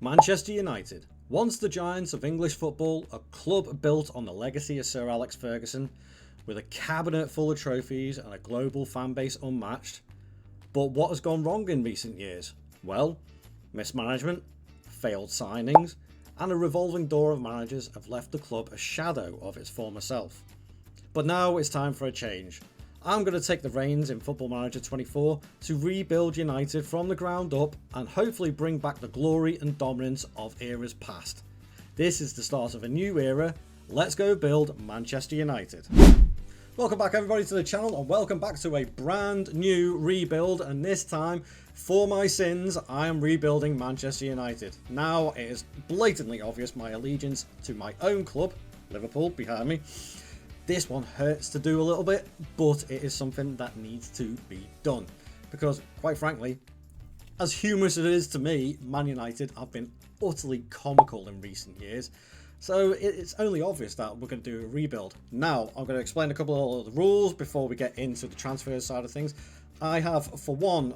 Manchester United, once the giants of English football, a club built on the legacy of Sir Alex Ferguson, with a cabinet full of trophies and a global fan base unmatched. But what has gone wrong in recent years? Well, mismanagement, failed signings, and a revolving door of managers have left the club a shadow of its former self. But now it's time for a change. I'm going to take the reins in Football Manager 24 to rebuild United from the ground up and hopefully bring back the glory and dominance of eras past. This is the start of a new era. Let's go build Manchester United. Welcome back everybody to the channel, and welcome back to a brand new rebuild, and this time, for my sins, I am rebuilding Manchester United. Now it is blatantly obvious my allegiance to my own club, Liverpool behind me. This one hurts to do a little bit, but it is something that needs to be done. Because, quite frankly, as humorous as it is to me, Man United have been utterly comical in recent years. So it's only obvious that we're going to do a rebuild. Now, I'm going to explain a couple of the rules before we get into the transfer side of things. I have, for one,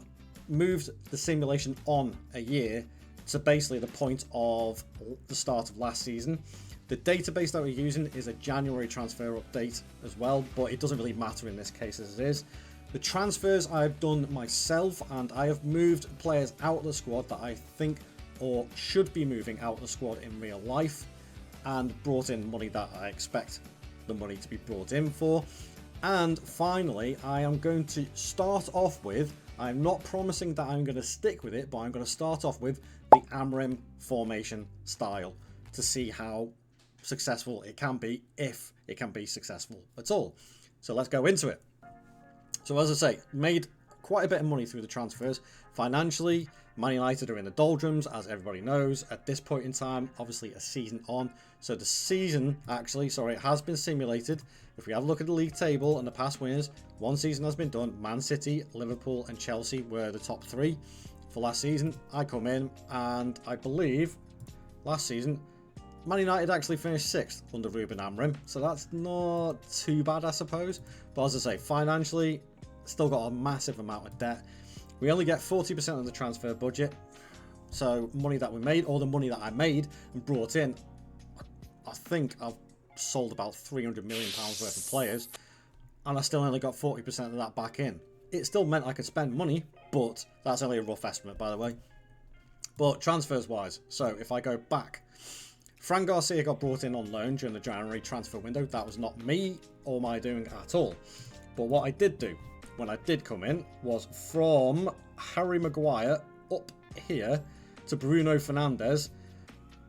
moved the simulation on a year to basically the point of the start of last season. The database that we're using is a January transfer update as well, but it doesn't really matter in this case as it is. The transfers I've done myself, and I have moved players out of the squad that I think or should be moving out of the squad in real life, and brought in money that I expect the money to be brought in for. And finally, I am going to start off with, I'm not promising that I'm going to stick with it, but I'm going to start off with the Amrim formation style to see how successful it can be, if it can be successful at all. So let's go into it. So as I say, made quite a bit of money through the transfers. Financially, Man United are in the doldrums, as everybody knows at this point in time, obviously a season on. So the season, it has been simulated. If we have a look at the league table and the past winners, one season has been done. Man City, Liverpool and Chelsea were the top three for last season. I come in and I believe last season Man United actually finished 6th under Ruben Amrim, so that's not too bad, I suppose. But as I say, financially, still got a massive amount of debt. We only get 40% of the transfer budget, so money that we made, or the money that I made and brought in, I think I've sold about £300 million worth of players, and I still only got 40% of that back in. It still meant I could spend money, but that's only a rough estimate, by the way. But transfers-wise, so if I go back, Fran Garcia got brought in on loan during the January transfer window. That was not me or my doing at all. But what I did do when I did come in was from Harry Maguire up here to Bruno Fernandes.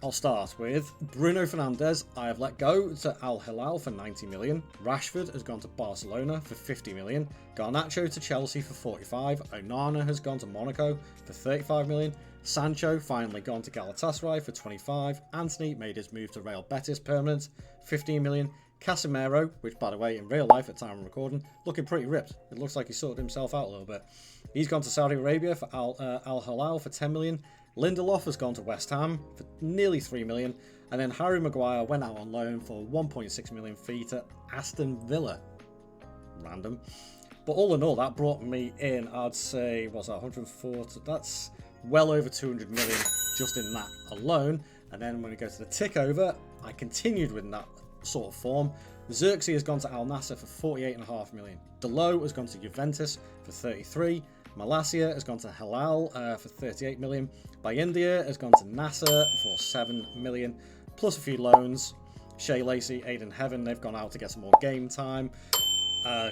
I'll start with Bruno Fernandes. I have let go to Al Hilal for 90 million. Rashford has gone to Barcelona for 50 million. Garnacho to Chelsea for 45. Onana has gone to Monaco for 35 million. Sancho finally gone to Galatasaray for 25. Anthony made his move to Real Betis permanent, 15 million. Casemiro, which by the way in real life at time of recording, looking pretty ripped. It looks like he sorted himself out a little bit. He's gone to Saudi Arabia for Al Hilal for 10 million. Lindelof has gone to West Ham for nearly 3 million. And then Harry Maguire went out on loan for 1.6 million fee to Aston Villa. Random. But all in all, that brought me in, I'd say, what's that, 140? That's well over 200 million just in that alone. And then when we go to the tick over, I continued with that sort of form. Xerxes has gone to Al Nassr for 48.5 million. Delo has gone to Juventus for 33. Malacia has gone to Hilal for 38 million. Bayindia has gone to Nasser for 7 million, plus a few loans. Shea Lacey, Aidan Heaven, they've gone out to get some more game time.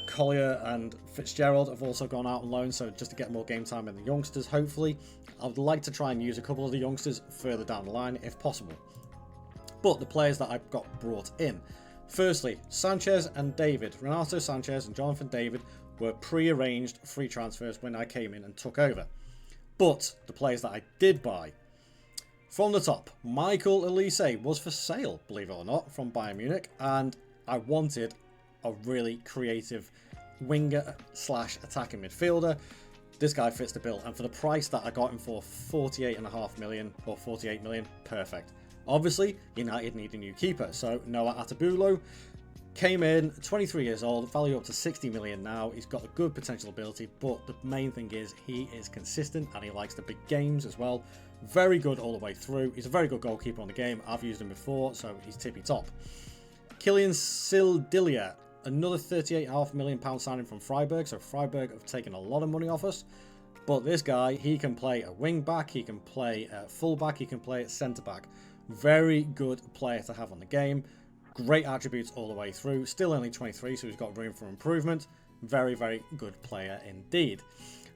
Collier and Fitzgerald have also gone out on loan, so just to get more game time in the youngsters, hopefully. I would like to try and use a couple of the youngsters further down the line if possible. But the players that I've got brought in. Firstly, Sanchez and David. Renato Sanchez and Jonathan David were pre-arranged free transfers when I came in and took over. But the players that I did buy. From the top, Michael Elise was for sale, believe it or not, from Bayern Munich. And I wanted a really creative winger / attacking midfielder. This guy fits the bill, and for the price that I got him for, 48.5 million or 48 million, perfect. Obviously, United need a new keeper, so Noah Atabulo came in, 23 years old, value up to 60 million now. He's got a good potential ability, but the main thing is he is consistent and he likes the big games as well. Very good all the way through. He's a very good goalkeeper on the game. I've used him before, so he's tippy top. Kylian Sildilia, another £38.5 million signing from Freiburg. So Freiburg have taken a lot of money off us. But this guy, he can play a wing back, he can play a full back, he can play at centre back. Very good player to have on the game. Great attributes all the way through. Still only 23, so he's got room for improvement. Very, very good player indeed.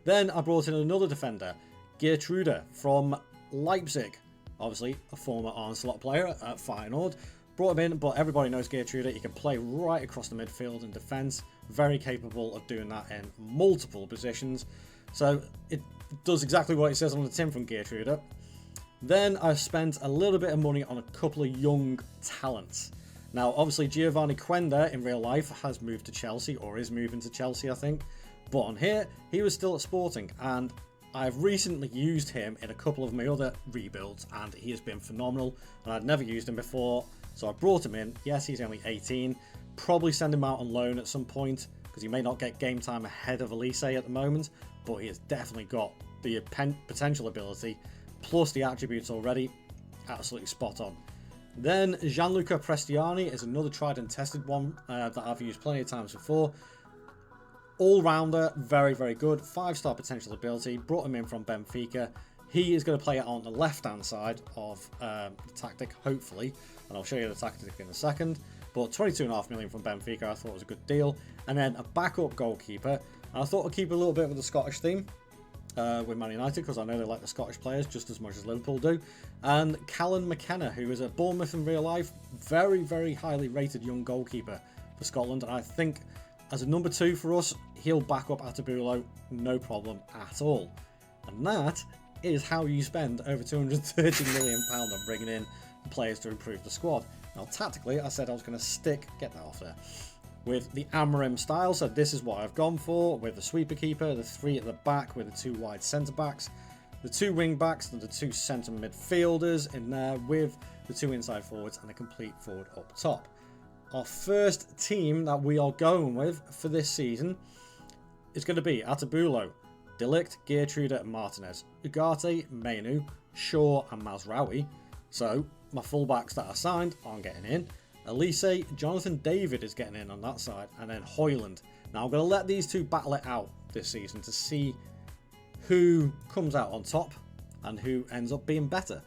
Then I brought in another defender, Gertrude from Leipzig. Obviously, a former Arne Slot player at Feyenoord. Brought him in, but everybody knows Gertrude. He can play right across the midfield and defence. Very capable of doing that in multiple positions. So it does exactly what it says on the tin from Gertrude. Then I spent a little bit of money on a couple of young talents. Now, obviously, Giovanni Quenda in real life has moved to Chelsea, or is moving to Chelsea, I think. But on here, he was still at Sporting, and I've recently used him in a couple of my other rebuilds, and he has been phenomenal, and I'd never used him before, so I brought him in. Yes, he's only 18. Probably send him out on loan at some point, because he may not get game time ahead of Elise at the moment, but he has definitely got the potential ability, plus the attributes already. Absolutely spot on. Then Gianluca Prestiani is another tried and tested one that I've used plenty of times before. All-rounder, very, very good. 5-star potential ability. Brought him in from Benfica. He is going to play it on the left-hand side of the tactic, hopefully. And I'll show you the tactic in a second. But 22.5 million from Benfica, I thought was a good deal. And then a backup goalkeeper. And I thought I'd keep a little bit with the Scottish theme with Man United, because I know they like the Scottish players just as much as Liverpool do. And Callan McKenna, who is at Bournemouth in real life. Very, very highly rated young goalkeeper for Scotland. And I think as a number 2 for us, he'll back up Atabulo, no problem at all. And that is how you spend over £230 million on bringing in players to improve the squad. Now, tactically, I said I was going to get that off there, with the Amorim style. So this is what I've gone for, with the sweeper keeper, the 3 at the back with the 2 wide centre backs, the 2 wing backs and the 2 centre midfielders in there, with the 2 inside forwards and a complete forward up top. Our first team that we are going with for this season is going to be Atabulo, Delict, Gertrude and Martinez, Ugarte, Mainu, Shaw and Mazraoui. So my fullbacks that are signed aren't getting in. Elise, Jonathan David is getting in on that side, and then Hoyland. Now I'm going to let these 2 battle it out this season to see who comes out on top and who ends up being better.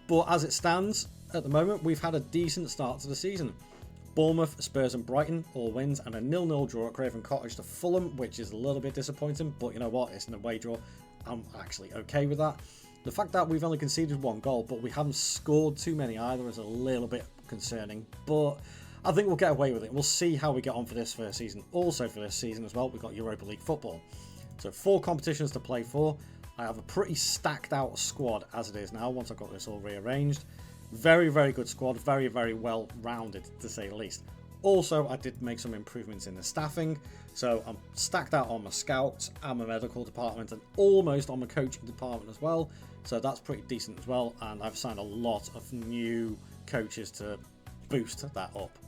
But as it stands at the moment, we've had a decent start to the season. Bournemouth, Spurs and Brighton all wins, and a 0-0 draw at Craven Cottage to Fulham, which is a little bit disappointing, but you know what, it's an away draw. I'm actually okay with that. The fact that we've only conceded 1 goal, but we haven't scored too many either, is a little bit concerning, but I think we'll get away with it. We'll see how we get on for this first season. Also for this season as well, we've got Europa League football. So 4 competitions to play for. I have a pretty stacked out squad as it is now, once I've got this all rearranged. Very, very good squad. Very, very well rounded, to say the least. Also, I did make some improvements in the staffing. So I'm stacked out on my scouts and my medical department, and almost on my coaching department as well. So that's pretty decent as well. And I've signed a lot of new coaches to boost that up.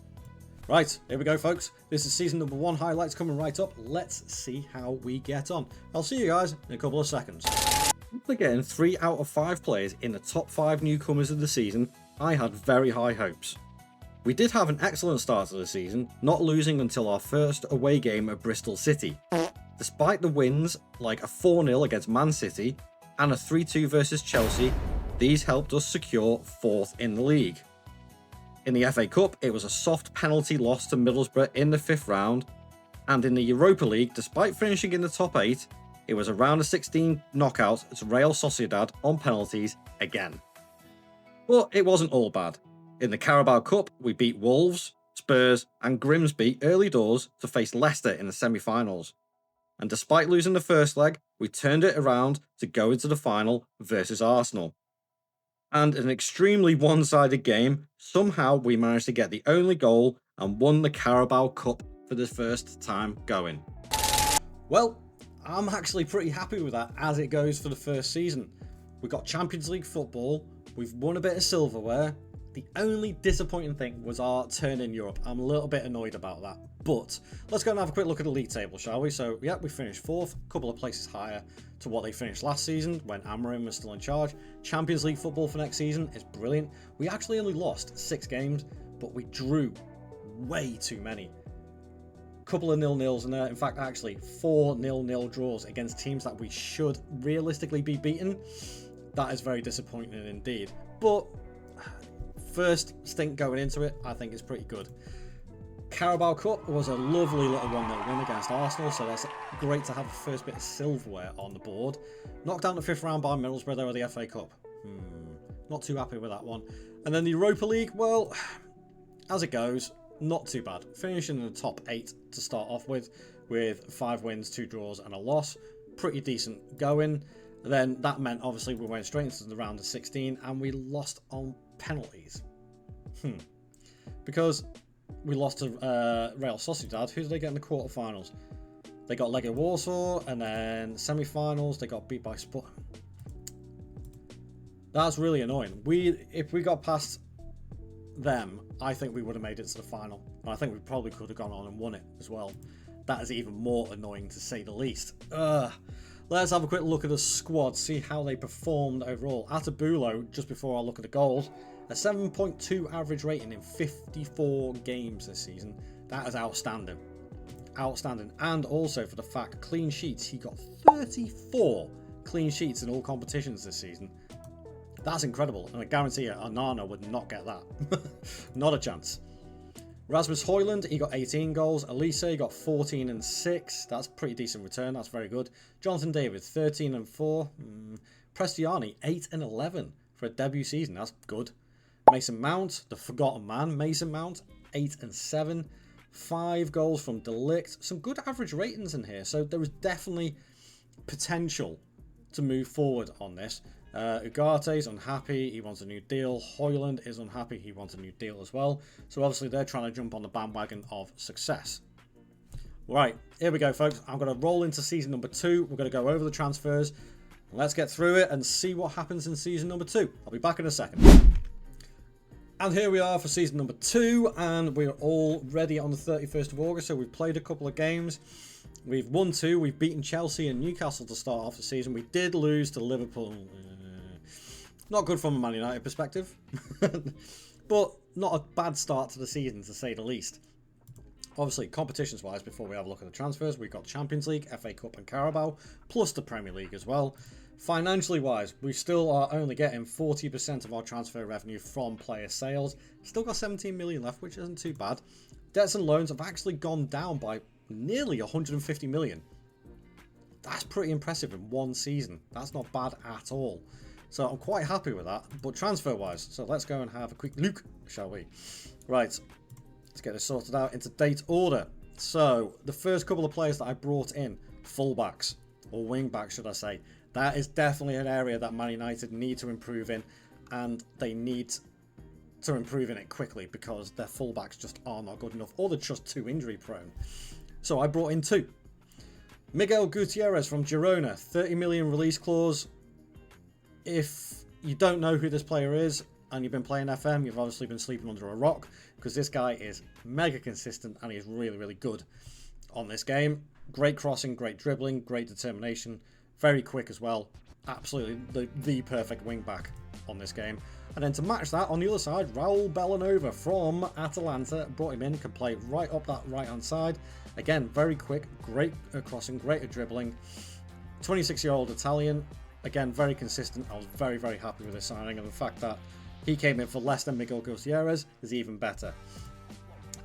Right, here we go, folks. This is season number 1 highlights coming right up. Let's see how we get on. I'll see you guys in a couple of seconds. After getting 3 out of 5 players in the top 5 newcomers of the season, I had very high hopes. We did have an excellent start to the season, not losing until our first away game at Bristol City. Despite the wins, like a 4-0 against Man City and a 3-2 versus Chelsea, these helped us secure 4th in the league. In the FA Cup, it was a soft penalty loss to Middlesbrough in the 5th round, and in the Europa League, despite finishing in the top 8, it was a round of 16 knockout to Real Sociedad on penalties again. But it wasn't all bad. In the Carabao Cup, we beat Wolves, Spurs and Grimsby early doors to face Leicester in the semi-finals. And despite losing the first leg, we turned it around to go into the final versus Arsenal. And in an extremely one-sided game, somehow we managed to get the only goal and won the Carabao Cup for the first time going. Well, I'm actually pretty happy with that as it goes for the first season. We've got Champions League football, we've won a bit of silverware, The only disappointing thing was our turn in Europe. I'm a little bit annoyed about that. But let's go and have a quick look at the league table, shall we? So, yeah, we finished 4th, a couple of places higher to what they finished last season when Amorim was still in charge. Champions League football for next season is brilliant. We actually only lost 6 games, but we drew way too many. Couple of 0-0s in there. In fact, actually, 4 0-0 draws against teams that we should realistically be beaten. That is very disappointing indeed. But first stint going into it, I think it's pretty good. Carabao Cup was a lovely little 1-0 win against Arsenal, so that's great to have the first bit of silverware on the board. Knocked down the 5th round by Middlesbrough though of the FA Cup. Not too happy with that one. And then the Europa League, well, as it goes, not too bad. Finishing in the top 8 to start off with 5 wins, 2 draws and a loss. Pretty decent going. Then that meant obviously we went straight into the round of 16 and we lost on penalties. Because we lost to Real Sociedad. Who did they get in the quarterfinals? They got Legia Warsaw, and then semi-finals they got beat by Sport. That's really annoying. If we got past them, I think we would have made it to the final. And I think we probably could have gone on and won it as well. That is even more annoying to say the least. Let's have a quick look at the squad, see how they performed overall. Atabulo, just before I look at the goals, a 7.2 average rating in 54 games this season. That is outstanding. Outstanding. And also for the fact, clean sheets, he got 34 clean sheets in all competitions this season. That's incredible. And I guarantee you, Onana would not get that. Not a chance. Rasmus Højlund, he got 18 goals. Elise got 14 and 6. That's a pretty decent return. That's very good. Jonathan David, 13 and 4. Prestiani, 8 and 11 for a debut season. That's good. Mason Mount, the forgotten man. Mason Mount, 8 and 7. 5 goals from De Ligt. Some good average ratings in here. So there is definitely potential to move forward on this. Ugarte's unhappy, he wants a new deal. Højlund is unhappy, he wants a new deal as well. So obviously they're trying to jump on the bandwagon of success. Right, here we go folks. I'm going to roll into season number 2. We're going to go over the transfers. Let's get through it and see what happens in season number 2. I'll be back in a second. And here we are for season number 2, and we're all ready on the 31st of August. So we've played a couple of games. We've won 2. We've beaten Chelsea and Newcastle to start off the season. We did lose to Liverpool. Not good from a Man United perspective. But not a bad start to the season, to say the least. Obviously, competitions-wise, before we have a look at the transfers, we've got Champions League, FA Cup and Carabao, plus the Premier League as well. Financially-wise, we still are only getting 40% of our transfer revenue from player sales. Still got 17 million left, which isn't too bad. Debts and loans have actually gone down by nearly 150 million. That's pretty impressive in one season. That's not bad at all. So I'm quite happy with that. But transfer wise, so let's go and have a quick look, shall we? Right, let's get this sorted out into date order. So the first couple of players that I brought in, fullbacks, or wing backs should I say, that is definitely an area that Man United need to improve in, and they need to improve in it quickly because their fullbacks just are not good enough, or they're just too injury prone. So I brought in 2. Miguel Gutierrez from Girona, 30 million release clause. If you don't know who this player is and you've been playing FM, you've obviously been sleeping under a rock, because this guy is mega consistent and he's really, really good on this game. Great crossing, great dribbling, great determination, very quick as well. Absolutely the perfect wing back on this game. And then to match that, on the other side, Raul Bellanova from Atalanta, brought him in, can play right up that right hand side. Again, very quick, great crossing, great at dribbling. 26-year-old Italian, again, very consistent. I was very, very happy with this signing, and the fact that he came in for less than Miguel Gutierrez is even better.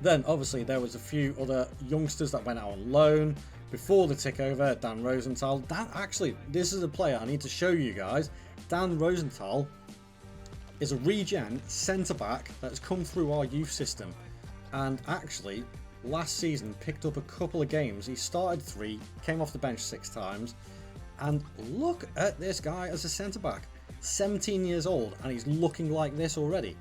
Then, obviously, there was a few other youngsters that went out on loan before the takeover. Dan Rosenthal. This is a player I need to show you guys. Dan Rosenthal is a regen centre-back that has come through our youth system, and actually last season picked up a couple of games. He started 3, came off the bench 6 times, and look at this guy as a centre-back. 17 years old, and he's looking like this already.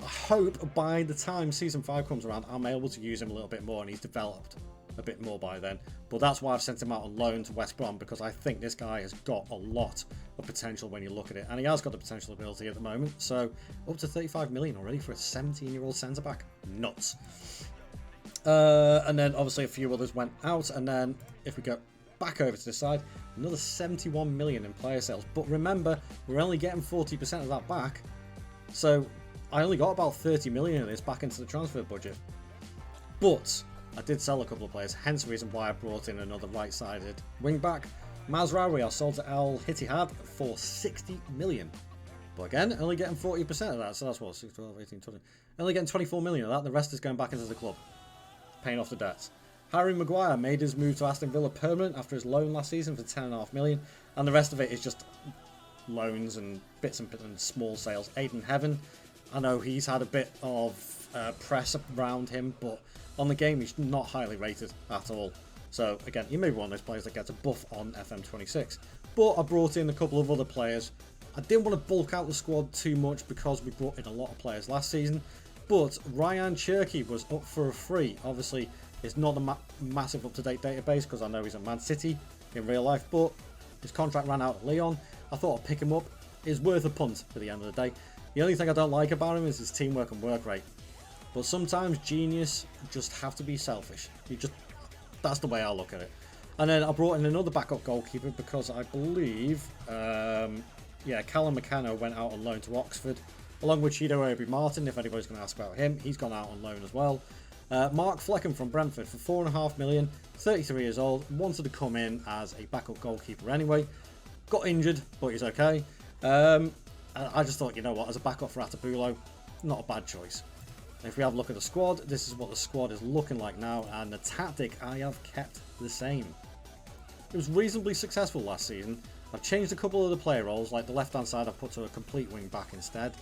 I hope by the time season 5 comes around, I'm able to use him a little bit more, and he's developed a bit more by then. But that's why I've sent him out on loan to West Brom, because I think this guy has got a lot of potential when you look at it. And he has got the potential ability at the moment. So up to 35 million already for a 17-year-old centre-back. Nuts. And then obviously a few others went out. And then if we go back over to the side, another 71 million in player sales. But remember, we're only getting 40% of that back. So I only got about 30 million of this back into the transfer budget. But I did sell a couple of players, hence the reason why I brought in another right-sided wing-back. Mazraoui I sold to Al Ittihad for 60 million. But again, only getting 40% of that, so that's what, 6, 12, 18, 20. Only getting 24 million of that, the rest is going back into the club, paying off the debts. Harry Maguire made his move to Aston Villa permanent after his loan last season for 10.5 million, and the rest of it is just loans and bits and small sales. Aiden Heaven, I know he's had a bit of press around him, but on the game he's not highly rated at all. So again, he may be one of those players that gets a buff on FM26. But I brought in a couple of other players. I didn't want to bulk out the squad too much because we brought in a lot of players last season. But Ryan Cherky was up for a free. Obviously, it's not a massive up-to-date database because I know he's at Man City in real life, but his contract ran out at Lyon. I thought I'd pick him up. It's worth a punt at the end of the day. The only thing I don't like about him is his teamwork and work rate. But sometimes genius just have to be selfish. That's the way I look at it. And then I brought in another backup goalkeeper because I believe, Callum McKenna went out on loan to Oxford, along with Chido Obi-Martin, if anybody's going to ask about him. He's gone out on loan as well. Mark Fleckham from Brentford for 4.5 million, 33 years old, wanted to come in as a backup goalkeeper anyway. Got injured, but he's okay. I just thought, you know what, as a backup for Atabulo, not a bad choice. If we have a look at the squad, this is what the squad is looking like now, and the tactic I have kept the same. It was reasonably successful last season. I've changed a couple of the player roles, like the left hand side I've put to a complete wing back instead.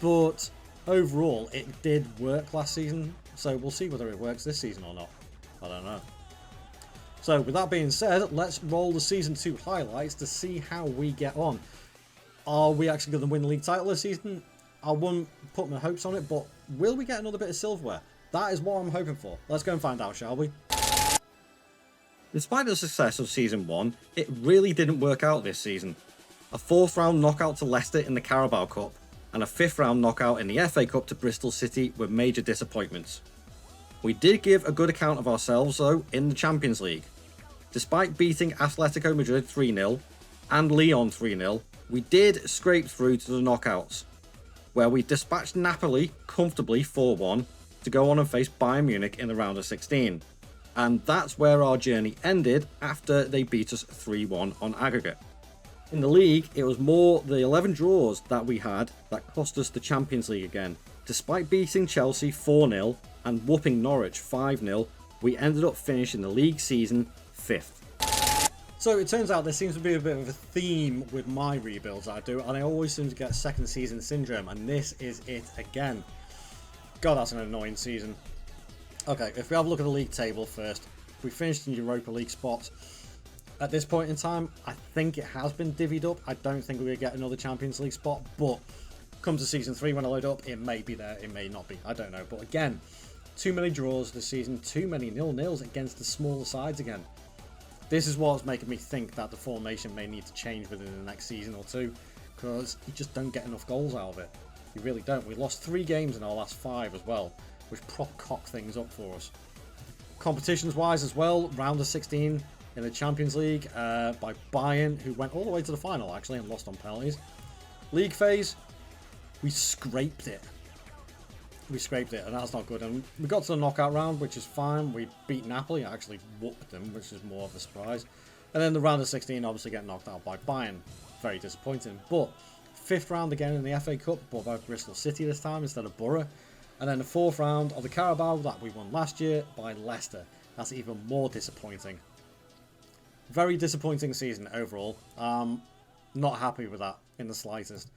But overall, it did work last season, so we'll see whether it works this season or not. I don't know. So with that being said, let's roll the Season 2 highlights to see how we get on. Are we actually going to win the league title this season? I wouldn't put my hopes on it, but will we get another bit of silverware? That is what I'm hoping for. Let's go and find out, shall we? Despite the success of Season 1, it really didn't work out this season. A 4th round knockout to Leicester in the Carabao Cup, and a 5th round knockout in the FA Cup to Bristol City were major disappointments. We did give a good account of ourselves though in the Champions League. Despite beating Atletico Madrid 3-0 and Lyon 3-0, we did scrape through to the knockouts, where we dispatched Napoli comfortably 4-1 to go on and face Bayern Munich in the round of 16. And that's where our journey ended after they beat us 3-1 on aggregate. In the league, it was more the 11 draws that we had that cost us the Champions League again. Despite beating Chelsea 4-0 and whooping Norwich 5-0, we ended up finishing the league season 5th. So it turns out there seems to be a bit of a theme with my rebuilds I do, and I always seem to get second season syndrome, and this is it again. God, that's an annoying season. Okay, if we have a look at the league table first, we finished in Europa League spots. At this point in time, I think it has been divvied up. I don't think we're going to get another Champions League spot, but come to Season 3 when I load up, it may be there, it may not be, I don't know. But again, too many draws this season, too many 0-0s against the smaller sides again. This is what's making me think that the formation may need to change within the next season or two, because you just don't get enough goals out of it. You really don't. We lost 3 games in our last 5 as well, which prop cock things up for us. Competitions wise as well, round of 16 in the Champions League by Bayern, who went all the way to the final actually and lost on penalties. League phase, we scraped it. We scraped it, and that's not good. And we got to the knockout round, which is fine. We beat Napoli, actually whooped them, which is more of a surprise. And then the round of 16, obviously getting knocked out by Bayern. Very disappointing. But 5th round again in the FA Cup, but by Bristol City this time instead of Borough. And then the 4th round of the Carabao that we won last year by Leicester. That's even more disappointing. Very disappointing season overall. Not happy with that in the slightest.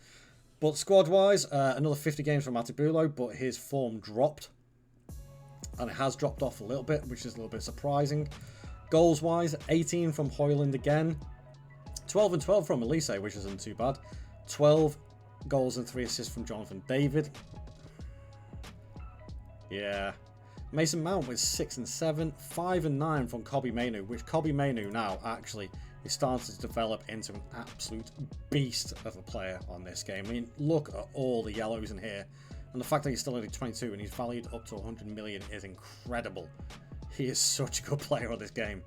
But squad-wise, another 50 games from Atabulo, but his form dropped. And it has dropped off a little bit, which is a little bit surprising. Goals-wise, 18 from Højlund again. 12 and 12 from Elise, which isn't too bad. 12 goals and 3 assists from Jonathan David. Yeah. Mason Mount with 6 and 7, 5 and 9 from Kobbie Mainoo, which Kobbie Mainoo now actually is starting to develop into an absolute beast of a player on this game. I mean, look at all the yellows in here, and the fact that he's still only 22 and he's valued up to 100 million is incredible. He is such a good player on this game.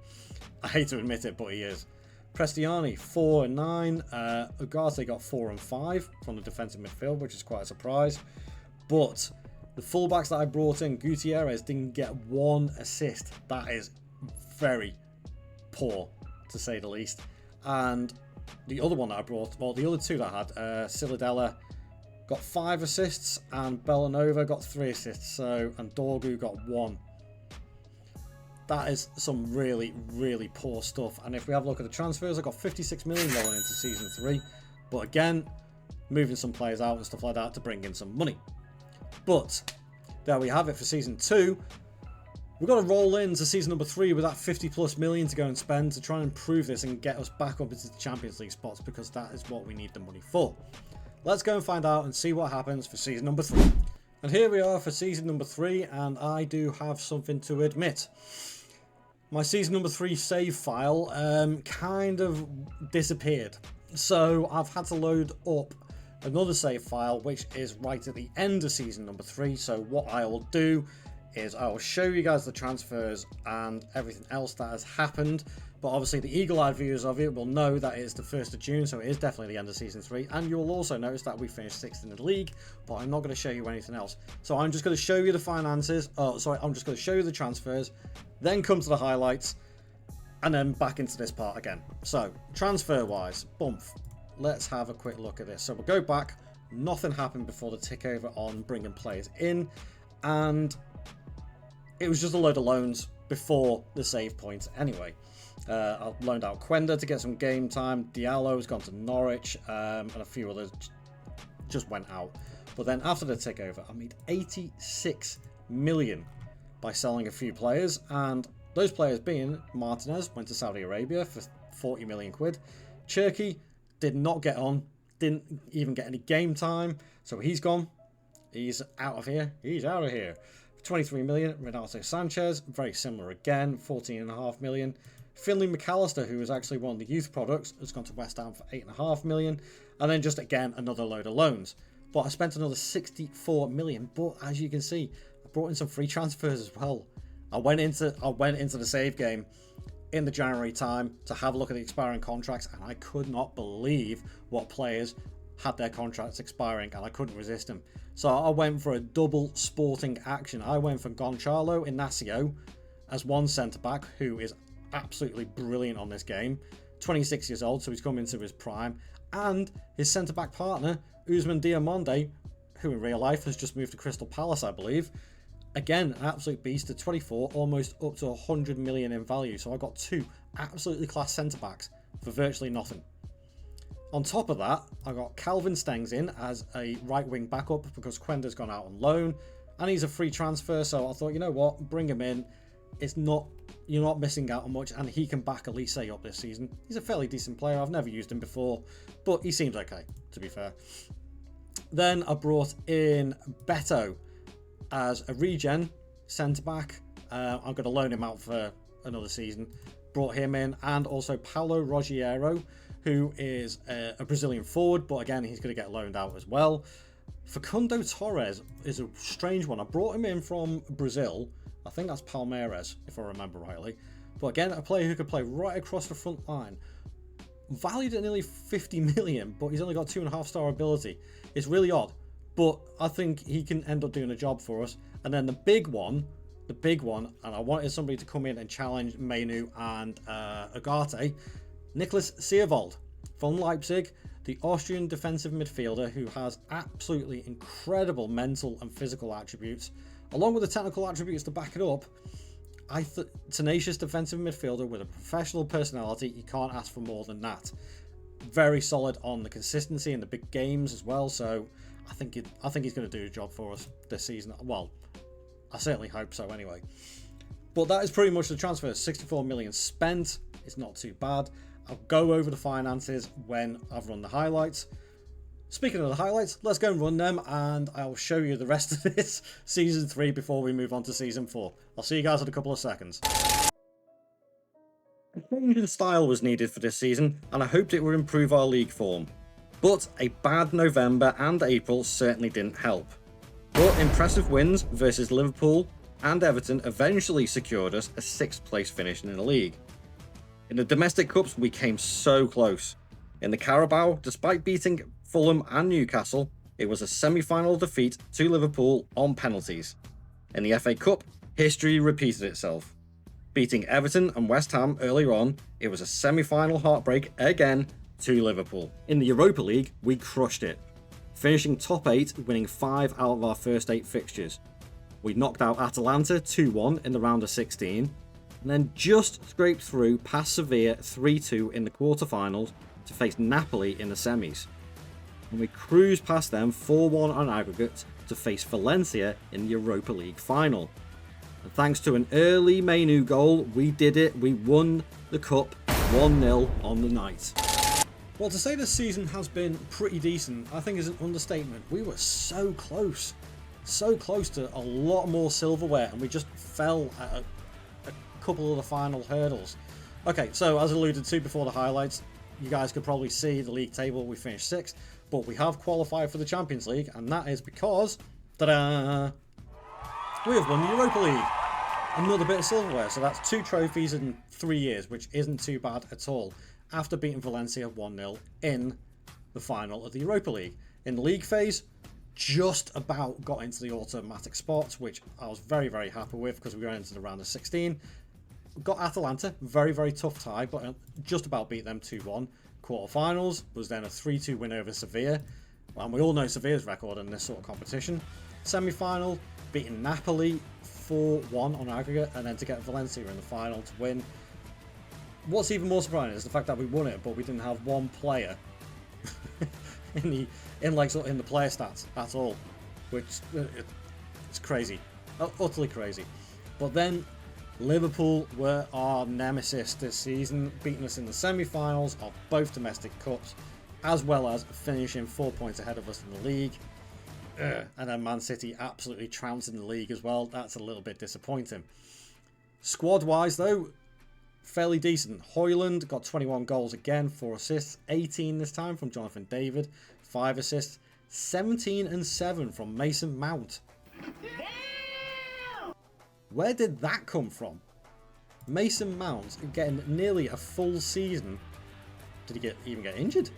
I hate to admit it, but he is. Prestiani 4 and 9, Ugarte got 4 and 5 from the defensive midfield, which is quite a surprise. But the fullbacks that I brought in, Gutierrez didn't get 1 assist. That is very poor, to say the least. And the other one that I brought, well, the other two that I had, Ciladella got 5 assists and Bellanova got 3 assists. And Dorgu got 1. That is some really, really poor stuff. And if we have a look at the transfers, I got 56 million going into season 3. But again, moving some players out and stuff like that to bring in some money. But there we have it for season 2. We've got to roll into season number 3 with that 50 plus million to go and spend to try and improve this and get us back up into the Champions League spots, because that is what we need the money for. Let's go and find out and see what happens for season number 3. And here we are for season number 3, and I do have something to admit. My season number 3 save file kind of disappeared. So I've had to load up another save file, which is right at the end of season number 3. So what I will do is I will show you guys the transfers and everything else that has happened. But obviously the eagle-eyed viewers of it will know that it is the 1st of June, so it is definitely the end of season 3. And you will also notice that we finished 6th in the league, but I'm not going to show you anything else. So I'm just going to show you the finances. I'm just going to show you the transfers, then come to the highlights, and then back into this part again. So transfer-wise, bump. Let's have a quick look at this. So we'll go back. Nothing happened before the tick over on bringing players in, and it was just a load of loans before the save points anyway. I loaned out Quenda to get some game time. Diallo's gone to Norwich, and a few others just went out. But then after the tick over, I made 86 million by selling a few players, and those players being Martinez went to Saudi Arabia for 40 million quid. Cherky did not get on, didn't even get any game time, so he's gone. He's out of here. He's out of here. 23 million. Renato Sanchez, very similar again, 14.5 million. Finley McAllister, who was actually one of the youth products, has gone to West Ham for 8.5 million. And then just again another load of loans. But I spent another 64 million. But as you can see, I brought in some free transfers as well. I went into the save game in the January time to have a look at the expiring contracts, and I could not believe what players had their contracts expiring, and I couldn't resist them. So I went for a double sporting action. I went for Gonçalo Inácio as one centre-back who is absolutely brilliant on this game. 26 years old, so he's come into his prime. And his centre-back partner, Ousmane Diomande, who in real life has just moved to Crystal Palace, I believe. Again, an absolute beast at 24, almost up to 100 million in value. So I got 2 absolutely class centre-backs for virtually nothing. On top of that, I got Calvin Stengs in as a right-wing backup because Quenda's gone out on loan, and he's a free transfer, so I thought, you know what, bring him in. You're not missing out on much, and he can back Elise up this season. He's a fairly decent player. I've never used him before, but he seems okay, to be fair. Then I brought in Beto as a regen centre-back. I'm going to loan him out for another season. Brought him in, and also Paulo Rogério, who is a Brazilian forward, but again, he's going to get loaned out as well. Facundo Torres is a strange one. I brought him in from Brazil. I think that's Palmeiras, if I remember rightly. But again, a player who could play right across the front line. Valued at nearly 50 million, but he's only got 2.5-star ability. It's really odd, but I think he can end up doing a job for us. And then the big one, and I wanted somebody to come in and challenge Mainoo and Ugarte, Nicholas Siervold from Leipzig, the Austrian defensive midfielder who has absolutely incredible mental and physical attributes, along with the technical attributes to back it up. Tenacious defensive midfielder with a professional personality. You can't ask for more than that. Very solid on the consistency in the big games as well. So I think he's going to do a job for us this season. Well, I certainly hope so anyway. But that is pretty much the transfer. 64 million spent. It's not too bad. I'll go over the finances when I've run the highlights. Speaking of the highlights, let's go and run them, and I'll show you the rest of this Season 3 before we move on to Season 4. I'll see you guys in a couple of seconds. A change in style was needed for this season, and I hoped it would improve our league form. But a bad November and April certainly didn't help. But impressive wins versus Liverpool and Everton eventually secured us a 6th place finish in the league. In the domestic cups, we came so close. In the Carabao, despite beating Fulham and Newcastle, it was a semi-final defeat to Liverpool on penalties. In the FA Cup, history repeated itself. Beating Everton and West Ham earlier on, it was a semi-final heartbreak again to Liverpool. In the Europa League, we crushed it, finishing top 8, winning 5 out of our first 8 fixtures. We knocked out Atalanta 2-1 in the round of 16, and then just scraped through past Sevilla 3-2 in the quarterfinals to face Napoli in the semis. And we cruised past them 4-1 on aggregate to face Valencia in the Europa League final. And thanks to an early Man Utd goal, we did it. We won the cup 1-0 on the night. Well, to say this season has been pretty decent, I think is an understatement. We were so close to a lot more silverware, and we just fell at a couple of the final hurdles. Okay, so as alluded to before the highlights, you guys could probably see the league table. We finished 6th, but we have qualified for the Champions League, and that is because, ta-da, we have won the Europa League. Another bit of silverware, so that's 2 trophies in 3 years, which isn't too bad at all, after beating Valencia 1-0 in the final of the Europa League. In the league phase, just about got into the automatic spots, which I was very, very happy with because we went into the round of 16. Got Atalanta, very, very tough tie, but just about beat them 2-1. Quarterfinals was then a 3-2 win over Sevilla, and we all know Sevilla's record in this sort of competition. Semi-final, beating Napoli 4-1 on aggregate, and then to get Valencia in the final to win. What's even more surprising is the fact that we won it, but we didn't have one player in the player stats at all, which it's crazy, utterly crazy. But then Liverpool were our nemesis this season, beating us in the semi-finals of both domestic cups, as well as finishing 4 points ahead of us in the league. And then Man City absolutely trounced in the league as well. That's a little bit disappointing. Squad-wise, though, fairly decent. Højlund got 21 goals again, 4 assists, 18 this time from Jonathan David, 5 assists, 17 and 7 from Mason Mount. Where did that come from? Mason Mount getting nearly a full season. Did he even get injured?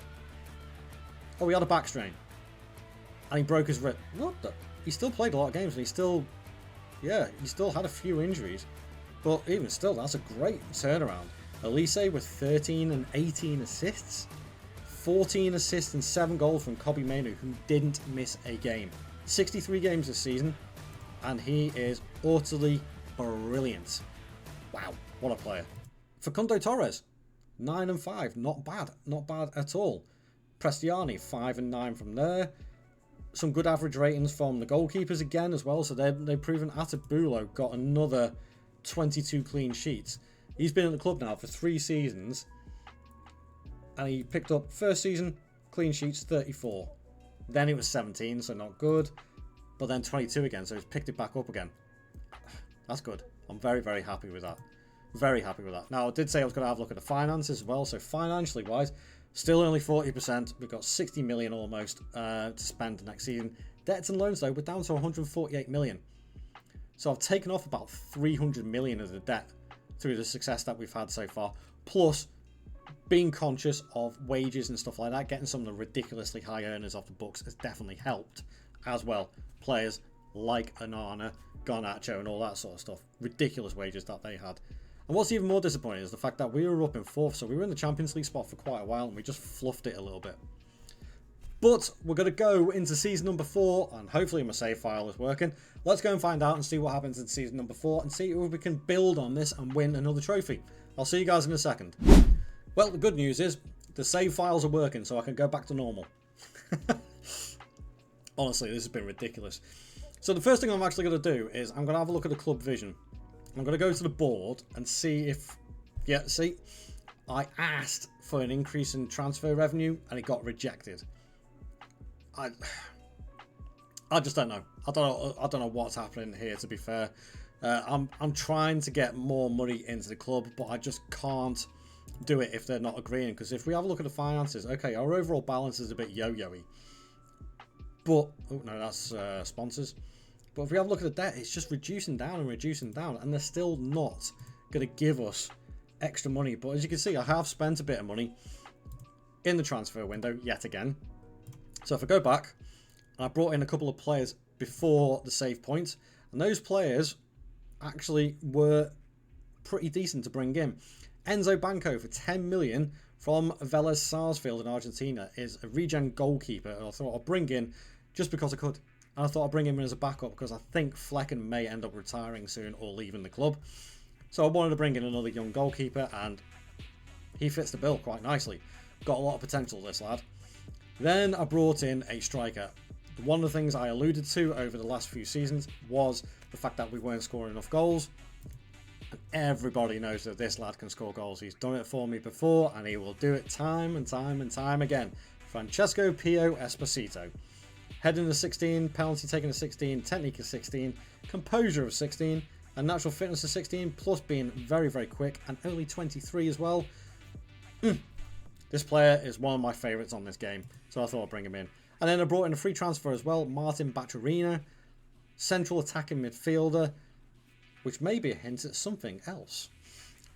Oh, he had a back strain. And he broke his rib. What the? He still played a lot of games, and he still had a few injuries. But even still, that's a great turnaround. Elise with 13 and 18 assists. 14 assists and 7 goals from Kobbie Mainoo, who didn't miss a game. 63 games this season, and he is utterly brilliant. Wow, what a player. Facundo Torres, 9 and 5, not bad at all. Prestiani, 5 and 9 from there. Some good average ratings from the goalkeepers again as well, so they've proven. Atabulo got another 22 clean sheets. He's been at the club now for 3 seasons, and he picked up first season clean sheets 34. Then it was 17, so not good, but then 22 again, so he's picked it back up again. That's good. I'm very, very happy with that. Very happy with that. Now, I did say I was going to have a look at the finances as well, so financially wise, still only 40%. We've got 60 million almost to spend next season. Debts and loans, though, we're down to 148 million. So I've taken off about 300 million of the debt through the success that we've had so far. Plus, being conscious of wages and stuff like that, getting some of the ridiculously high earners off the books has definitely helped as well. Players like Onana, Garnacho and all that sort of stuff. Ridiculous wages that they had. And what's even more disappointing is the fact that we were up in 4th, so we were in the Champions League spot for quite a while and we just fluffed it a little bit. But we're going to go into season number 4, and hopefully my save file is working. Let's go and find out and see what happens in season number 4 and see if we can build on this and win another trophy. I'll see you guys in a second. Well, the good news is the save files are working, so I can go back to normal. Honestly, this has been ridiculous. So the first thing I'm actually going to do is I'm going to have a look at the club vision. I'm going to go to the board and see if... Yeah, see? I asked for an increase in transfer revenue and it got rejected. I just don't know. I don't know what's happening here, to be fair. I'm trying to get more money into the club, but I just can't do it if they're not agreeing. Because if we have a look at the finances, okay, our overall balance is a bit yo-yo-y. But, oh no, that's sponsors. But if we have a look at the debt, it's just reducing down, and they're still not going to give us extra money. But as you can see, I have spent a bit of money in the transfer window yet again. So if I go back, I brought in a couple of players before the save point, and those players actually were pretty decent to bring in. Enzo Banco for 10 million from Vélez Sarsfield in Argentina is a regen goalkeeper, and I thought I'd bring in just because I could. And I thought I'd bring him in as a backup because I think Flecken may end up retiring soon or leaving the club. So I wanted to bring in another young goalkeeper, and he fits the bill quite nicely. Got a lot of potential, this lad. Then I brought in a striker. One of the things I alluded to over the last few seasons was the fact that we weren't scoring enough goals. And everybody knows that this lad can score goals. He's done it for me before, and he will do it time and time and time again. Francesco Pio Esposito. Heading of 16, penalty taking of 16, technique of 16, composure of 16, and natural fitness of 16, plus being very, very quick, and only 23 as well. This player is one of my favourites on this game, so I thought I'd bring him in. And then I brought in a free transfer as well, Martin Bacciarina, central attacking midfielder, which may be a hint at something else.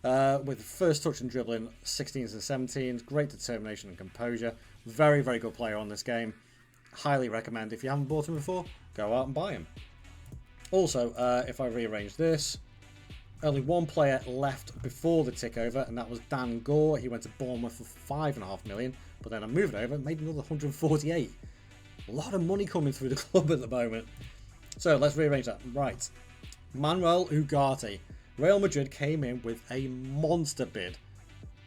With first touch and dribbling, 16s and 17s, great determination and composure. Very, very good player on this game. Highly recommend, if you haven't bought him before, go out and buy him. Also, if I rearrange this, only one player left before the tick over, and that was Dan Gore. He went to Bournemouth for 5.5 million, but then I moved over and made another 148. A lot of money coming through the club at the moment. So let's rearrange that. Right. Manuel Ugarte. Real Madrid came in with a monster bid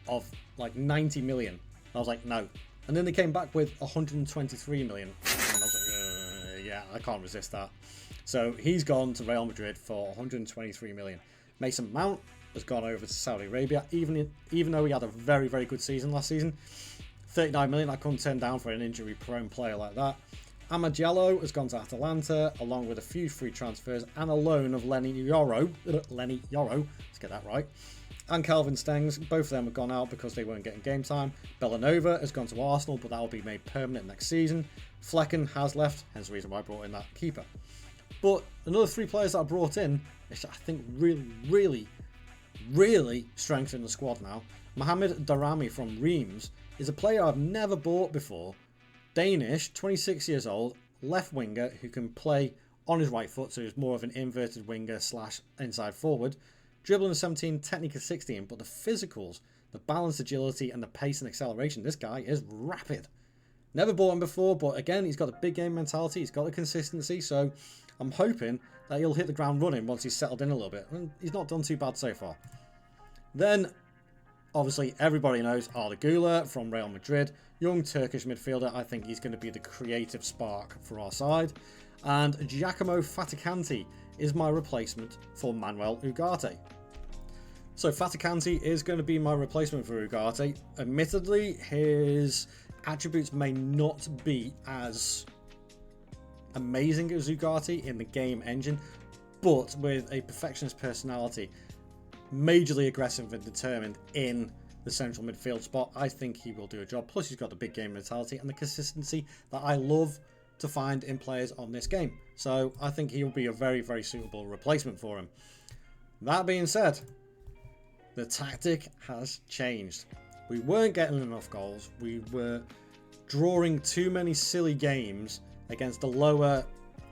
of like 90 million. I was like, no. And then they came back with 123 million. And I was like, yeah, I can't resist that. So he's gone to Real Madrid for 123 million. Mason Mount has gone over to Saudi Arabia, even though he had a very, very good season last season. 39 million, I couldn't turn down for an injury-prone player like that. Amagello has gone to Atalanta, along with a few free transfers and a loan of Lenny Yoro, let's get that right, and Calvin Stengs. Both of them have gone out because they weren't getting game time. Bellanova has gone to Arsenal, but that will be made permanent next season. Flecken has left, hence the reason why I brought in that keeper. But another three players that I brought in, which I think really strengthen the squad now. Mohamed Darami from Reims is a player I've never bought before. Danish, 26 years old, left winger who can play on his right foot, so he's more of an inverted winger / inside forward. Dribbling of 17, technique of 16, but the physicals, the balance, agility, and the pace and acceleration, this guy is rapid. Never bought him before, but again, he's got a big game mentality, he's got the consistency, so I'm hoping that he'll hit the ground running once he's settled in a little bit. And he's not done too bad so far. Then, obviously, everybody knows Arda Güler from Real Madrid. Young Turkish midfielder. I think he's going to be the creative spark for our side. And Giacomo Faticanti is my replacement for Manuel Ugarte. So Faticanti is going to be my replacement for Ugarte. Admittedly, his attributes may not be as amazing as Ugarte in the game engine, but with a perfectionist personality, majorly aggressive and determined in the central midfield spot, I think he will do a job. Plus he's got the big game mentality and the consistency that I love to find in players on this game. So I think he'll be a very, very suitable replacement for him. That being said, the tactic has changed. We weren't getting enough goals. We were drawing too many silly games against the lower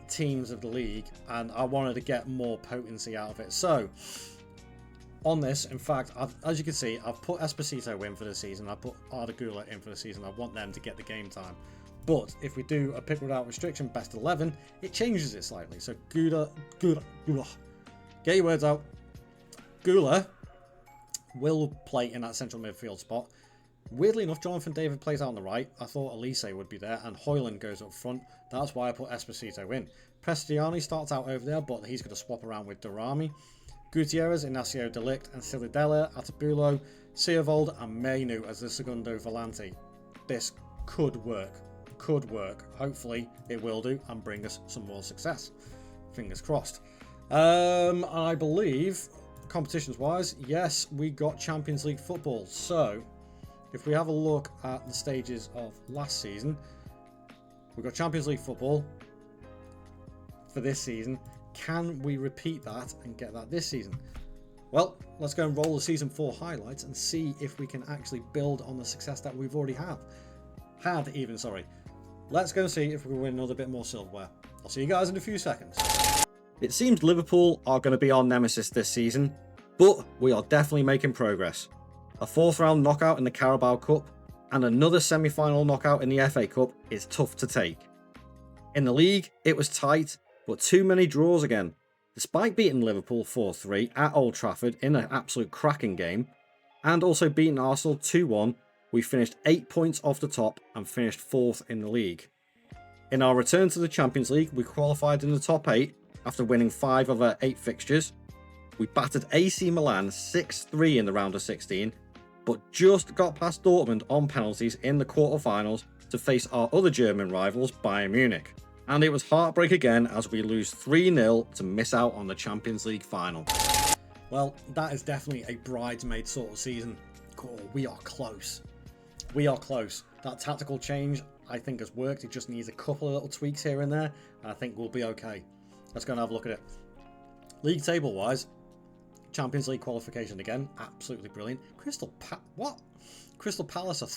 teams of the league, and I wanted to get more potency out of it. So on this, in fact, as you can see, I've put Esposito in for the season. I put Arda Güler in for the season. I want them to get the game time. But if we do a pick without restriction best 11, it changes it slightly. So Güler, get your words out. Güler will play in that central midfield spot. Weirdly enough, Jonathan David plays out on the right. I thought Elise would be there, and Højlund goes up front. That's why I put Esposito in. Prestiani starts out over there, but he's going to swap around with Darami. Gutierrez, Inacio Delict, and Silidella, Atabulo, Siovold, and Mainu as the Segundo Volante. This could work. could work. Hopefully it will do and bring us some more success. Fingers crossed. I believe, competitions wise, yes, we got Champions League football. So if we have a look at the stages of last season, we got Champions League football for this season. Can we repeat that and get that this season? Well, let's go and roll the season 4 highlights and see if we can actually build on the success that we've already had. Let's go and see if we can win another bit more silverware. I'll see you guys in a few seconds. It seems Liverpool are going to be our nemesis this season, but we are definitely making progress. A 4th round knockout in the Carabao Cup and another semi-final knockout in the FA Cup is tough to take. In the league, it was tight, but too many draws again. Despite beating Liverpool 4-3 at Old Trafford in an absolute cracking game, and also beating Arsenal 2-1, we finished 8 points off the top and finished 4th in the league. In our return to the Champions League, we qualified in the top 8 after winning 5 of our 8 fixtures. We battered AC Milan 6-3 in the round of 16, but just got past Dortmund on penalties in the quarter-finals to face our other German rivals, Bayern Munich. And it was heartbreak again as we lose 3-0 to miss out on the Champions League final. Well, that is definitely a bridesmaid sort of season. Cool, we are close. We are close. That tactical change, I think, has worked. It just needs a couple of little tweaks here and there, and I think we'll be okay. Let's go and have a look at it. League table-wise, Champions League qualification again, absolutely brilliant. Crystal Palace are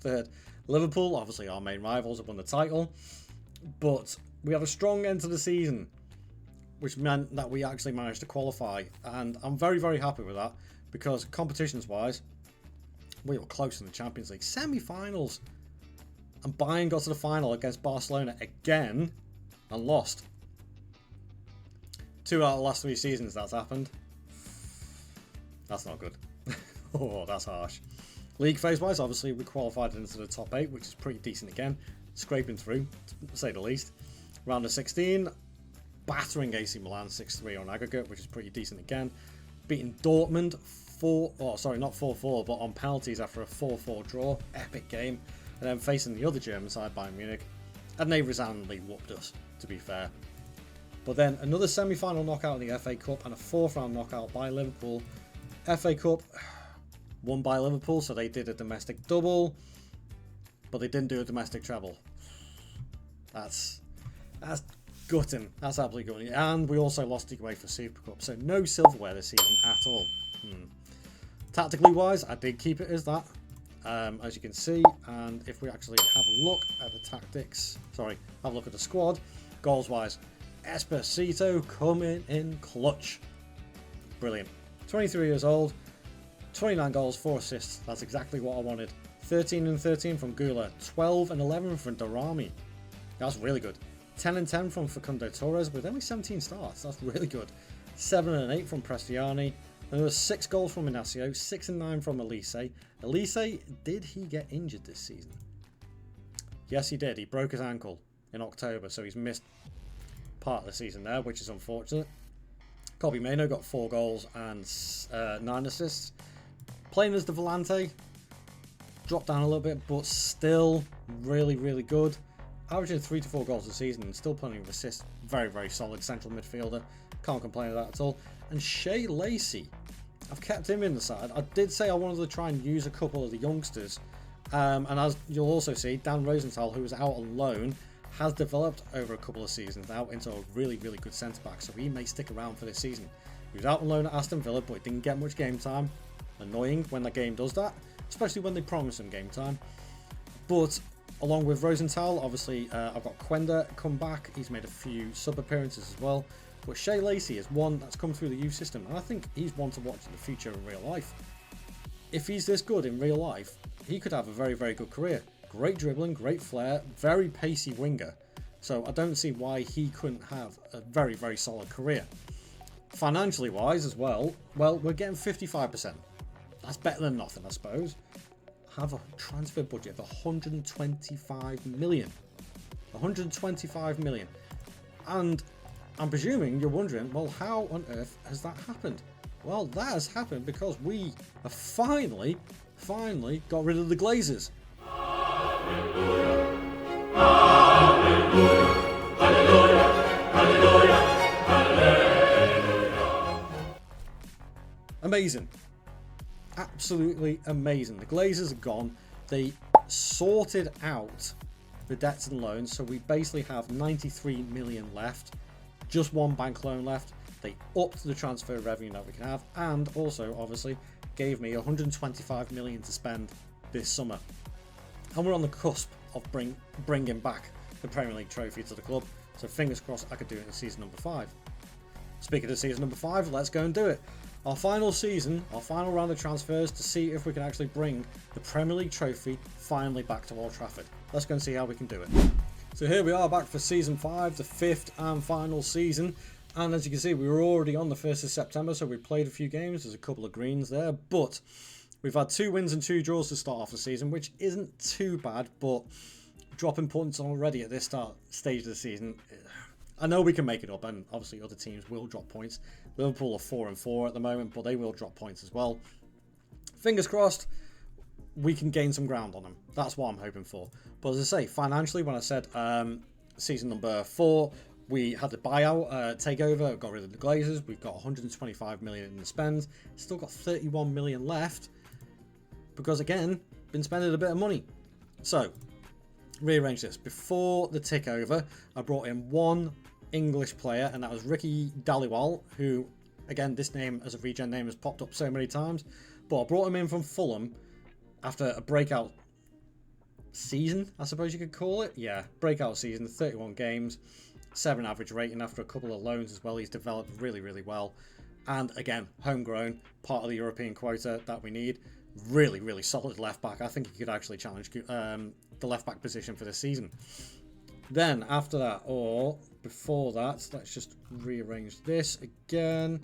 3rd. Liverpool, obviously our main rivals, have won the title. But we had a strong end to the season, which meant that we actually managed to qualify. And I'm very, very happy with that because competitions-wise, we were close in the Champions League semi-finals. And Bayern got to the final against Barcelona again and lost. 2 out of the last 3 seasons that's happened. That's not good. Oh, that's harsh. League phase-wise, obviously, we qualified into the top 8, which is pretty decent again. Scraping through, to say the least. Round of 16, battering AC Milan 6-3 on aggregate, which is pretty decent again. Beating Dortmund not 4-4, but on penalties after a 4-4 draw. Epic game. And then facing the other German side, Bayern Munich. And they resoundingly whooped us, to be fair. But then another semi-final knockout in the FA Cup and a 4th round knockout by Liverpool. FA Cup won by Liverpool, so they did a domestic double. But they didn't do a domestic treble. That's gutting. That's absolutely gutting. And we also lost the UEFA Super Cup, so no silverware this season at all. Tactically wise, I did keep it as that, as you can see. And if we actually have a look at the tactics, have a look at the squad, goals wise, Esposito coming in clutch. Brilliant. 23 years old, 29 goals, 4 assists. That's exactly what I wanted. 13 and 13 from Gula, 12 and 11 from Darami. That's really good. 10 and 10 from Facundo Torres with only 17 starts. That's really good. 7 and 8 from Prestiani. And there was 6 goals from Inacio, 6 and 9 from Elise. Elise, did he get injured this season? Yes, he did. He broke his ankle in October, so he's missed part of the season there, which is unfortunate. Kobe Mainoo got 4 goals and 9 assists. Playing as the Volante, dropped down a little bit, but still really, really good. Averaging 3 to 4 goals a season and still plenty of assists. Very, very solid central midfielder. Can't complain of that at all. And Shea Lacey, I've kept him in the side. I did say I wanted to try and use a couple of the youngsters. And as you'll also see, Dan Rosenthal, who was out on loan, has developed over a couple of seasons now into a really, really good centre-back. So he may stick around for this season. He was out on loan at Aston Villa, but he didn't get much game time. Annoying when the game does that, especially when they promise him game time. But along with Rosenthal, obviously I've got Quenda come back. He's made a few sub appearances as well. But Shea Lacey is one that's come through the youth system, and I think he's one to watch in the future in real life. If he's this good in real life, he could have a very, very good career. Great dribbling, great flair, very pacey winger. So I don't see why he couldn't have a very, very solid career. Financially wise as well, we're getting 55%. That's better than nothing, I suppose. Have a transfer budget of 125 million. 125 million. And I'm presuming you're wondering, well, how on earth has that happened? Well, that has happened because we have finally got rid of the Glazers. Amazing. Absolutely amazing. The Glazers are gone. They sorted out the debts and loans, so we basically have 93 million left. Just one bank loan left. They upped the transfer revenue that we can have, and also obviously gave me 125 million to spend this summer. And we're on the cusp of bringing back the Premier League trophy to the club, so fingers crossed I could do it in season number 5. Speaking of season number 5, let's go and do it. Our final season, our final round of transfers to see if we can actually bring the Premier League trophy finally back to Old Trafford. Let's go and see how we can do it. So here we are back for season 5, the 5th and final season. And as you can see, we were already on the 1st of September, so we played a few games. There's a couple of greens there, but we've had 2 wins and 2 draws to start off the season, which isn't too bad, but dropping points already at this stage of the season, I know we can make it up, and obviously other teams will drop points. Liverpool are 4-4 at the moment, but they will drop points as well. Fingers crossed, we can gain some ground on them. That's what I'm hoping for. But as I say, financially, when I said season number 4, we had the buyout takeover, got rid of the Glazers. We've got 125 million in the spend. Still got 31 million left because, again, been spending a bit of money. So, rearrange this. Before the takeover, I brought in one English player, and that was Ricky Dhaliwal, who, again, this name as a regen name has popped up so many times. But I brought him in from Fulham after a breakout season, I suppose you could call it. Yeah, breakout season, 31 games. 7 average rating after a couple of loans as well. He's developed really, really well. And again, homegrown, part of the European quota that we need. Really, really solid left back. I think he could actually challenge the left back position for this season. Then after that, or before that, let's just rearrange this again.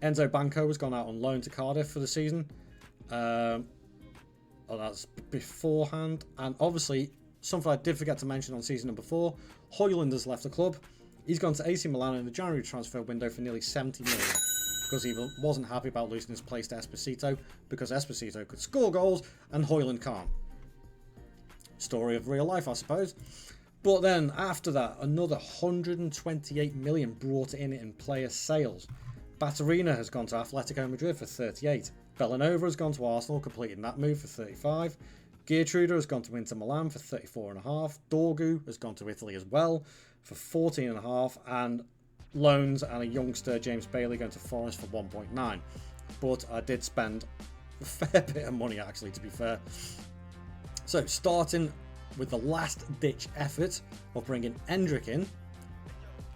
Enzo Banco has gone out on loan to Cardiff for the season. That's beforehand. And obviously, something I did forget to mention on season number 4, Højlund has left the club. He's gone to AC Milan in the January transfer window for nearly 70 million because he wasn't happy about losing his place to Esposito, because Esposito could score goals and Højlund can't. Story of real life, I suppose. But then after that, another 128 million brought in player sales. Baturina has gone to Atletico Madrid for 38. Bellanova has gone to Arsenal, completing that move for 35. Geertruida has gone to Inter Milan for 34.5. Dorgu has gone to Italy as well for 14.5. And loans and a youngster, James Bailey, going to Forest for 1.9. But I did spend a fair bit of money, actually, to be fair. So starting with the last ditch effort of bringing Endrick in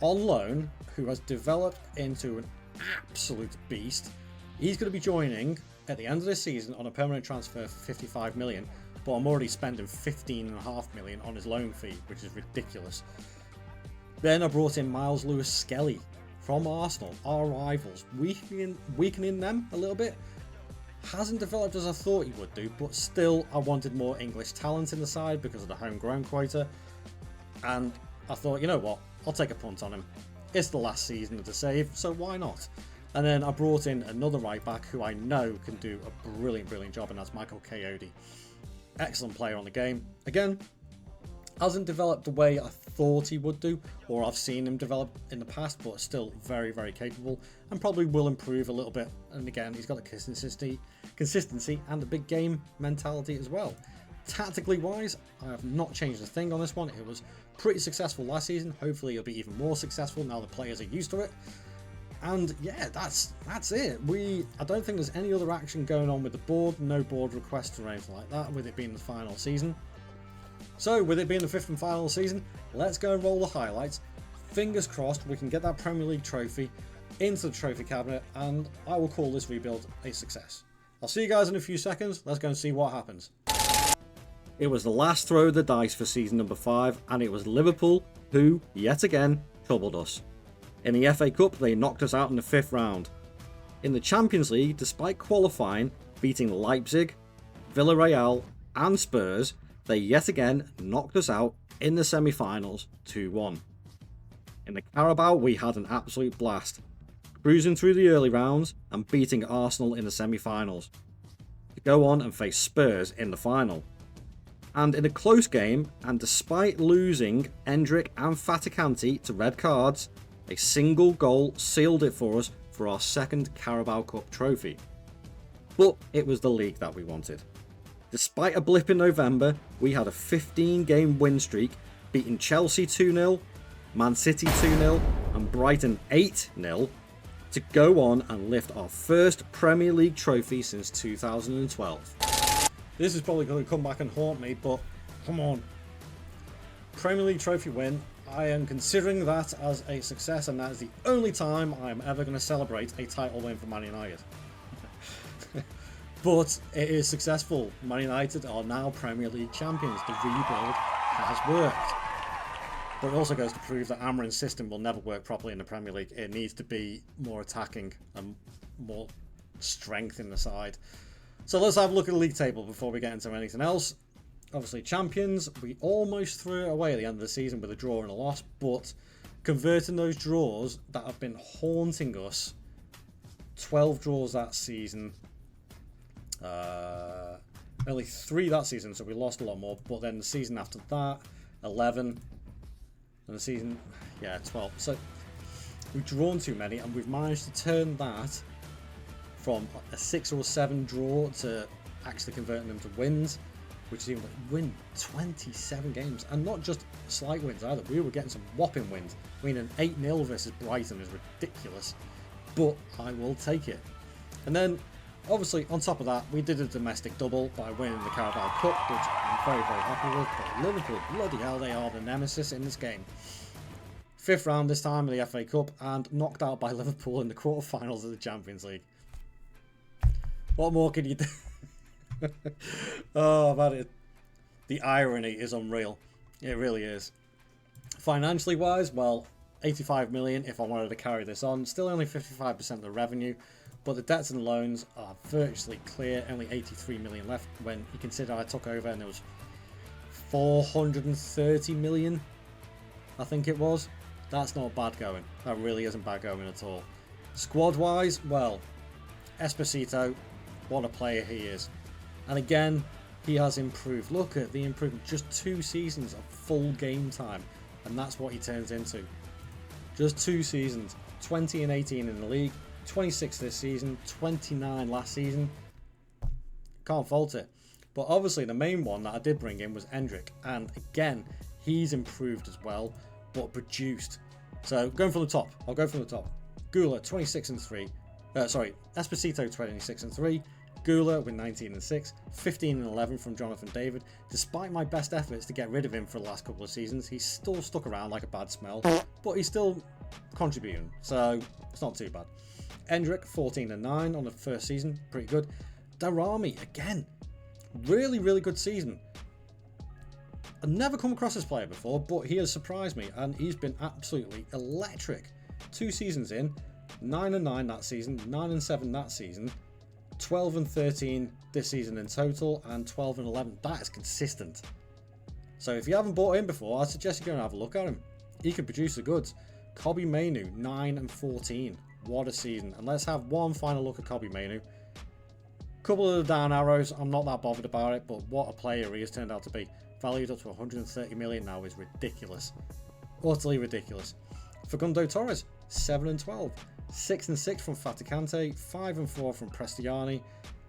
on loan, who has developed into an absolute beast. He's going to be joining at the end of this season on a permanent transfer for 55 million. But I'm already spending 15.5 million on his loan fee, which is ridiculous. Then I brought in Miles Lewis-Skelly from Arsenal, our rivals, weakening them a little bit. Hasn't developed as I thought he would do, but still I wanted more English talent in the side because of the homegrown quota. And I thought, you know what, I'll take a punt on him. It's the last season of the save, so why not? And then I brought in another right back who I know can do a brilliant job, and that's Michael Coyote. Excellent player on the game. Again, hasn't developed the way I thought he would do, or I've seen him develop in the past, but still very capable, and probably will improve a little bit. And again, he's got a consistency and a big game mentality as well. Tactically wise, I have not changed a thing on this one. It was pretty successful last season. Hopefully it'll be even more successful now the players are used to it. And yeah, that's it. I don't think there's any other action going on with the board. No board requests or anything like that, with it being the final season. So with it being the 5th and final season, let's go and roll the highlights. Fingers crossed we can get that Premier League trophy into the trophy cabinet, and I will call this rebuild a success. I'll see you guys in a few seconds. Let's go and see what happens. It was the last throw of the dice for season number 5, and it was Liverpool who, yet again, troubled us. In the FA Cup, they knocked us out in the 5th round. In the Champions League, despite qualifying, beating Leipzig, Villarreal and Spurs, they yet again knocked us out in the semi-finals 2-1. In the Carabao, we had an absolute blast, cruising through the early rounds and beating Arsenal in the semi-finals, to go on and face Spurs in the final. And in a close game, and despite losing Endrick and Faticanti to red cards, a single goal sealed it for us for for our second Carabao Cup trophy. But it was the league that we wanted. Despite a blip in November, we had a 15-game win streak, beating Chelsea 2-0, Man City 2-0 and Brighton 8-0 to go on and lift our first Premier League trophy since 2012. This is probably going to come back and haunt me, but come on. Premier League trophy win, I am considering that as a success, and that is the only time I am ever going to celebrate a title win for Man United. But it is successful. Man United are now Premier League champions. The rebuild has worked. But it also goes to prove that Amorim's system will never work properly in the Premier League. It needs to be more attacking and more strength in the side. So let's have a look at the league table before we get into anything else. Obviously, champions, we almost threw it away at the end of the season with a draw and a loss, but converting those draws that have been haunting us, 12 draws that season, only 3 that season, so we lost a lot more, but then the season after that, 11, and the season, 12. So we've drawn too many, and we've managed to turn that from a 6 or 7 draw to actually converting them to wins, which is even like win 27 games, and not just slight wins either. We were getting some whopping wins. I mean, an 8-0 versus Brighton is ridiculous, but I will take it. And then obviously on top of that, we did a domestic double by winning the Carabao Cup, which I'm very, very happy with. But Liverpool, bloody hell, they are the nemesis in this game. 5th round this time of the FA Cup, and knocked out by Liverpool in the quarterfinals of the Champions League. What more can you do? Oh man, the irony is unreal. It really is. Financially wise, well, 85 million if I wanted to carry this on. Still only 55% of the revenue, but the debts and loans are virtually clear. Only 83 million left when you consider I took over and there was 430 million, I think it was. That's not bad going. That really isn't bad going at all. Squad wise, well, Esposito, what a player he is. And again, he has improved. Look at the improvement. Just 2 seasons of full game time. And that's what he turns into. Just 2 seasons. 20 and 18 in the league. 26 this season. 29 last season. Can't fault it. But obviously the main one that I did bring in was Endrick. And again, he's improved as well. But produced. So going from the top. I'll go from the top. Gula, 26 and 3. Esposito, 26 and 3. Gula with 19 and 6, 15 and 11 from Jonathan David. Despite my best efforts to get rid of him for the last couple of seasons, he's still stuck around like a bad smell, but he's still contributing, so it's not too bad. Endrick, 14 and 9 on the first season, pretty good. Darami, again, really, really good season. I've never come across this player before, but he has surprised me, and he's been absolutely electric. 2 seasons in, 9 and 9 that season, 9 and 7 that season. 12 and 13 this season in total, and 12 and 11. That is consistent. So if you haven't bought in before, I suggest you go and have a look at him. He can produce the goods. Kobbie Mainoo, 9 and 14. What a season. And let's have one final look at Kobbie Mainoo. Couple of the down arrows, I'm not that bothered about it, but what a player he has turned out to be. Valued up to 130 million now is ridiculous. Utterly ridiculous. Facundo Torres, 7 and 12. 6 and 6 from Faticante, 5 and 4 from Prestiani,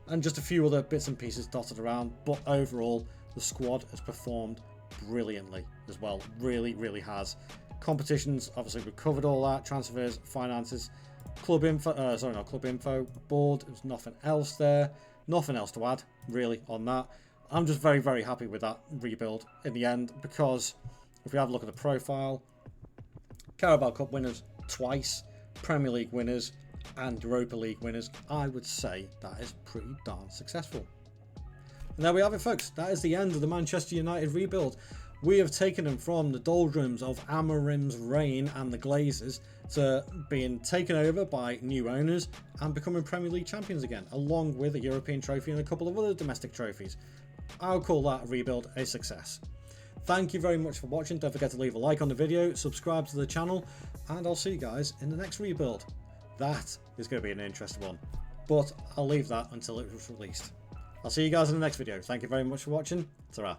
and just a few other bits and pieces dotted around. But overall, the squad has performed brilliantly as well. Really, really has. Competitions, obviously we've covered all that. Transfers, finances, club info, board. There's nothing else there. Nothing else to add, really, on that. I'm just very, very happy with that rebuild in the end, because if we have a look at the profile, Carabao Cup winners twice, Premier League winners and Europa League winners, I would say that is pretty darn successful. And there we have it, folks. That is the end of the Manchester United rebuild. We have taken them from the doldrums of Amorim's reign and the Glazers to being taken over by new owners and becoming Premier League champions again, along with a European trophy and a couple of other domestic trophies. I'll call that rebuild a success. Thank you very much for watching. Don't forget to leave a like on the video, subscribe to the channel, and I'll see you guys in the next rebuild. That is going to be an interesting one, but I'll leave that until it was released. I'll see you guys in the next video. Thank you very much for watching. Ta-ra.